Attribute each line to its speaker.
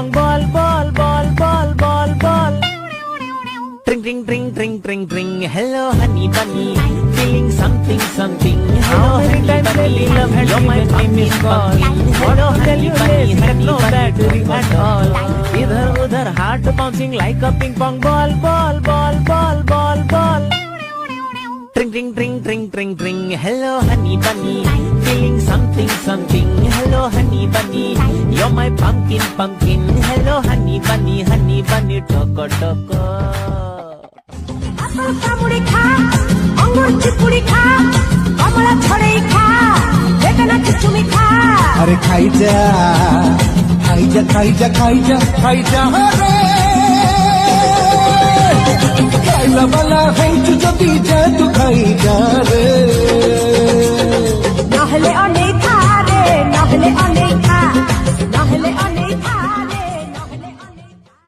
Speaker 1: ball, ball, ball, ball, ball, ball. Tring, tring, tring, tring, tring, tring. Hello, honey bunny. Feeling something, something. Hello, honey bunny. You're my pumpkin, pumpkin. Hello, honey bunny. No battery at all. Idhar udhar heart bouncing like a ping pong ball, ball, ball, ball, ball, ball. Tring, tring, tring, tring, tring, tring. Hello, honey bunny. Feeling something, something. Hello, honey bunny. You're my pumpkin, pumpkin. Hello, honey bunny, toko, toko.
Speaker 2: কামড়ে খা আঙ্গুর চিপুড়ি খা কমলা ছড়াই খা বেদানা চুচুমি খা
Speaker 3: আরে খাই যা খাই যা খাই যা খাই যা খাই যা রে খাইলা বালা হইছু যদি যা তু খাই যা রে
Speaker 2: নহলে অনেক খা রে নহলে অনেক খা নহলে অনেক খা